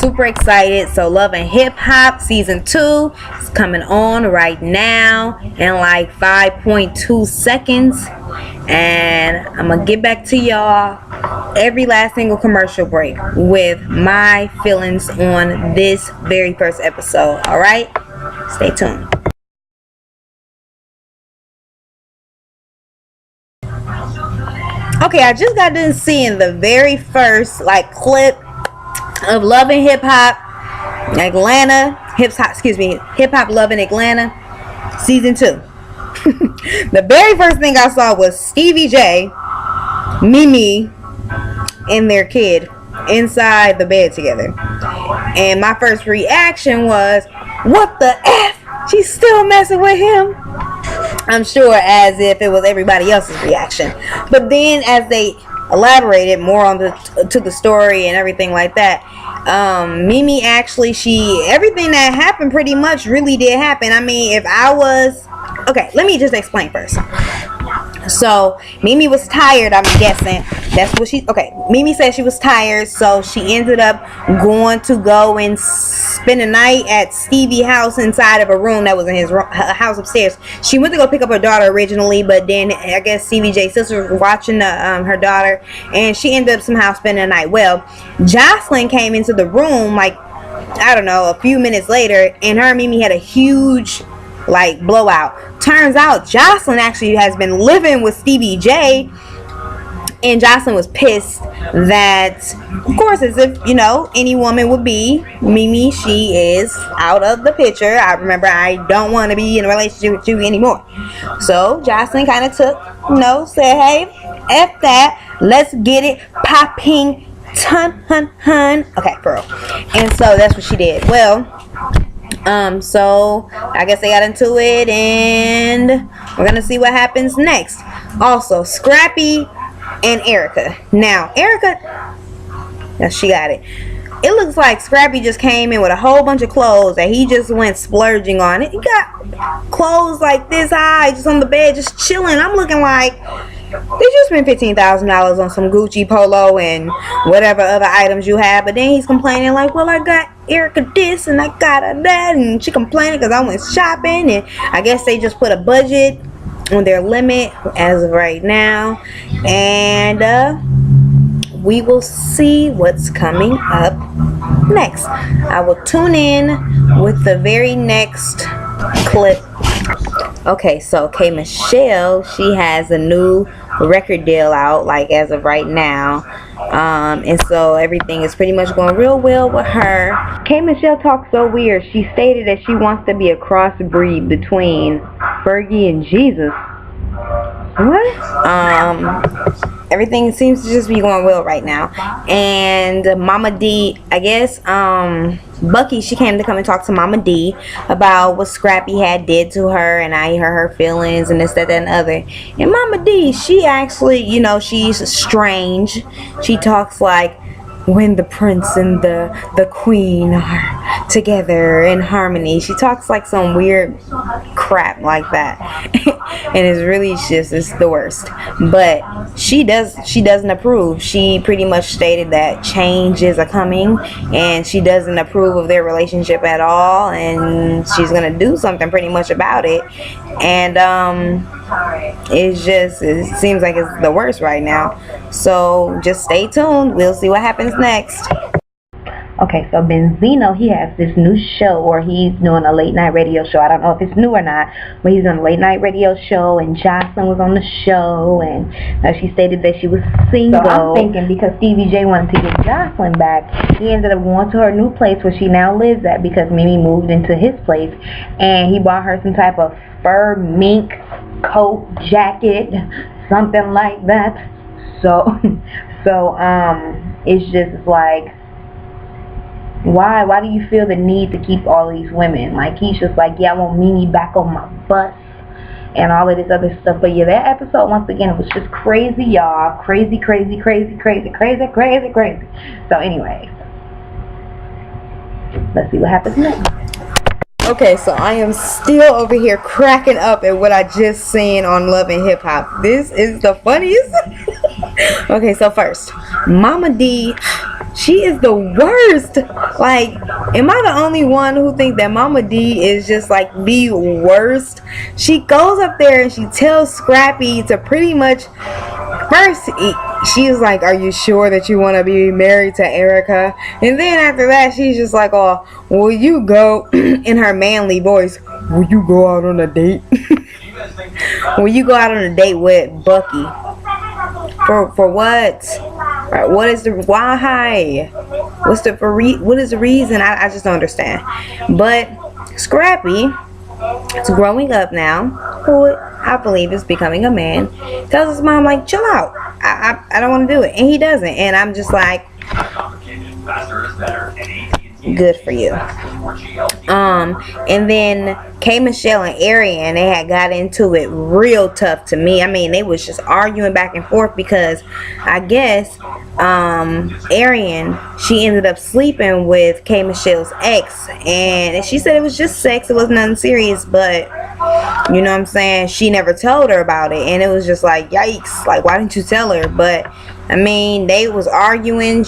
super excited. So Love and Hip Hop season 2 is coming on right now in like 5.2 seconds, and I'm gonna get back to y'all every last single commercial break with my feelings on this very first episode. All right, stay tuned. Okay, I just got done seeing the very first like clip of Love and Hip Hop Atlanta, Hip Hop Love in Atlanta season 2. The very first thing I saw was Stevie J, Mimi, and their kid inside the bed together. And my first reaction was, what the F? She's still messing with him? I'm sure as if it was everybody else's reaction. But then as they elaborated more on the story and everything like that, Mimi actually, everything that happened pretty much really did happen. I mean, if I was... Okay, let me just explain first. So Mimi was tired, I'm guessing. That's what Mimi said she was tired, so she ended up going to go and spend the night at Stevie's house inside of a room that was in his house upstairs. She went to go pick up her daughter originally, but then I guess Stevie J's sister was watching her daughter, and she ended up somehow spending the night. Well, Jocelyn came into the room like, I don't know, a few minutes later, and her and Mimi had a huge like blowout. Turns out Jocelyn actually has been living with Stevie J, and Jocelyn was pissed that, of course, as if any woman would be, Mimi, she is out of the picture. I remember, I don't want to be in a relationship with you anymore. So Jocelyn kind of took, said, hey, F that, let's get it popping, hun. Okay, for real. And so that's what she did. Well, so I guess they got into it, and we're gonna see what happens next. Also, Scrappy and Erica. Now, Erica, she got it. It looks like Scrappy just came in with a whole bunch of clothes that he just went splurging on. He got clothes like this high, just on the bed, just chilling. I'm looking like, did you spend $15,000 on some Gucci polo and whatever other items you have? But then he's complaining like, well, I got Erica this and I got her that, and she complaining because I went shopping. And I guess they just put a budget on their limit as of right now, and we will see what's coming up next. I will tune in with the very next clip. Okay, so K Michelle, she has a new record deal out, like as of right now, and so everything is pretty much going real well with her. K Michelle talks so weird. She stated that she wants to be a crossbreed between Fergie and Jesus. What? Everything seems to just be going well right now. And Mama D, I guess Bucky, she came to come and talk to Mama D about what Scrappy had did to her, and I heard her feelings and this, that, and the other. And Mama D, she actually, she's strange. She talks like when the prince and the queen are together in harmony. She talks like some weird crap like that. And it's the worst. But she doesn't approve. She pretty much stated that changes are coming, and she doesn't approve of their relationship at all, and she's gonna do something pretty much about it. And it seems like it's the worst right now. So just stay tuned. We'll see what happens next. Okay, so Benzino, he has this new show, or he's doing a late night radio show. I don't know if it's new or not, but he's on a late night radio show, and Jocelyn was on the show, and she stated that she was single. So I'm thinking because Stevie J wanted to get Jocelyn back, he ended up going to her new place where she now lives at, because Mimi moved into his place, and he bought her some type of fur mink coat, jacket, something like that. So it's just like, why do you feel the need to keep all these women? Like, he's just like, yeah, I want Mimi back on my bus and all of this other stuff. But yeah, that episode, once again, it was just crazy, y'all. Crazy. So anyways, let's see what happens next. Okay, so I am still over here cracking up at what I just seen on Love and Hip Hop. This is the funniest. Okay, so first, Mama D, She is the worst. Like, am I the only one who think that Mama D is just like the worst? She goes up there and she tells Scrappy to pretty much first she's like, are you sure that you want to be married to Erica? And then after that she's just like, oh, will you go in her manly voice, will you go out on a date? Will you go out on a date with Bucky? For what? What is the why? What is the reason? I just don't understand. But Scrappy is growing up now, who I believe is becoming a man, tells his mom like, chill out. I don't want to do it, and he doesn't. And I'm just like, good for you. And then K. Michelle and Arian, they had got into it real tough to me. I mean, they was just arguing back and forth because I guess Arian, she ended up sleeping with K. Michelle's ex, and she said it was just sex, it wasn't nothing serious, but you know what I'm saying, she never told her about it, and it was just like, yikes, like, why didn't you tell her? But I mean, they was arguing,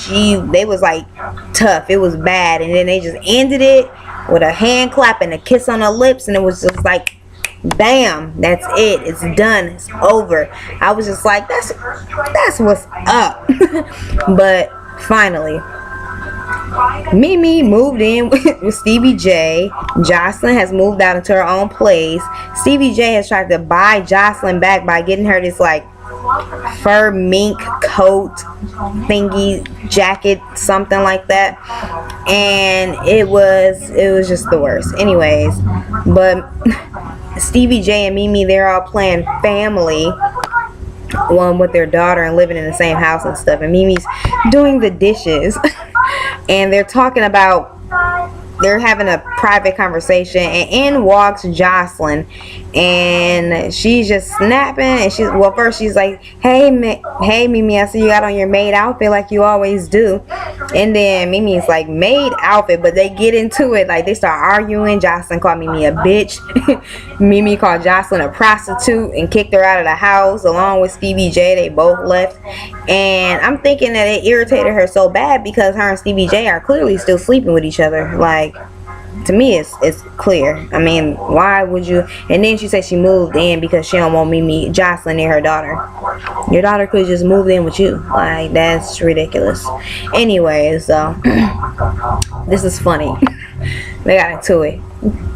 they was like tough, it was bad, and then they just ended it with a hand clap and a kiss on her lips, and it was just like, bam, that's it, it's done, it's over. I was just like, that's what's up. But finally, Mimi moved in with Stevie J. Jocelyn has moved out into her own place. Stevie J has tried to buy Jocelyn back by getting her this like fur mink coat thingy jacket, something like that, and it was just the worst. Anyways, but Stevie J and Mimi, they're all playing family, one with their daughter and living in the same house and stuff, and Mimi's doing the dishes and they're talking about, they're having a private conversation, and in walks Jocelyn, and she's just snapping, and first she's like, hey Mimi, I see you got on your maid outfit like you always do. And then Mimi's like, maid outfit, but they get into it, like they start arguing. Jocelyn called Mimi a bitch. Mimi called Jocelyn a prostitute and kicked her out of the house along with Stevie J. They both left, and I'm thinking that it irritated her so bad because her and Stevie J are clearly still sleeping with each other. Like, to me it's clear. I mean, why would you? And then she said she moved in because she don't want Jocelyn near her daughter. Your daughter could just move in with you. Like, that's ridiculous. Anyways, this is funny. They got into it.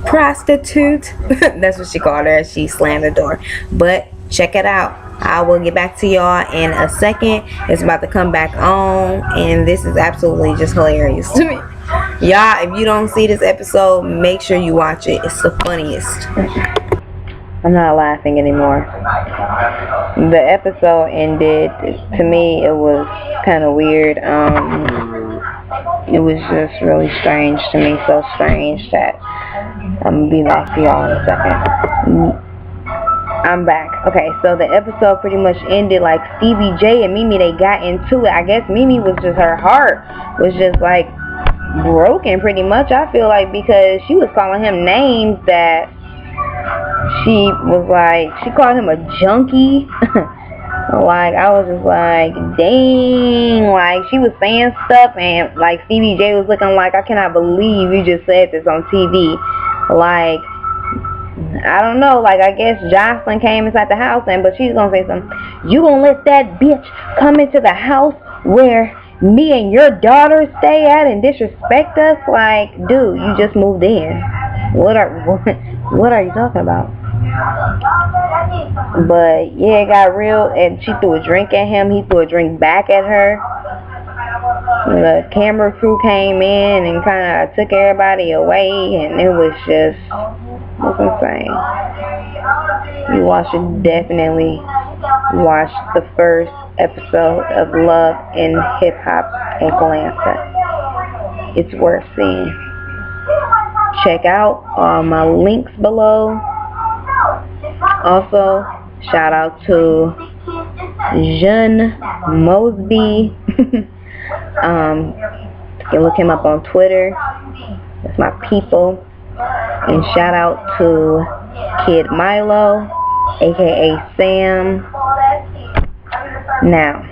Prostitute. That's what she called her. She slammed the door. But check it out. I will get back to y'all in a second. It's about to come back on, and this is absolutely just hilarious to me. Y'all, if you don't see this episode, make sure you watch it. It's the funniest. I'm not laughing anymore. The episode ended. To me, it was kind of weird. It was just really strange to me. So strange that I'm going to be back to y'all in a second. I'm back. Okay, so the episode pretty much ended like Stevie J and Mimi, they got into it. I guess Mimi was just, her heart was just like broken pretty much, I feel like, because she was calling him names that she was like, she called him a junkie. Like, I was just like, dang, like, she was saying stuff, and like Stevie J was looking like, I cannot believe you just said this on TV. Like, I don't know, like, I guess Jocelyn came inside the house, but she's gonna say something. You gonna let that bitch come into the house where me and your daughter stay at and disrespect us? Like, dude, you just moved in. What are you talking about? But yeah, it got real, and she threw a drink at him. He threw a drink back at her. The camera crew came in and kind of took everybody away, and it was insane. You should definitely watch the first episode of Love in Hip Hop Atlanta. It's worth seeing. Check out all my links below. Also, shout out to Jean Mosby. You can look him up on Twitter. That's my people. And shout out to Kid Milo, aka Sam. Now,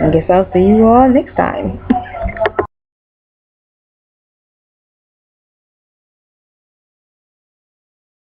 I guess I'll see you all next time.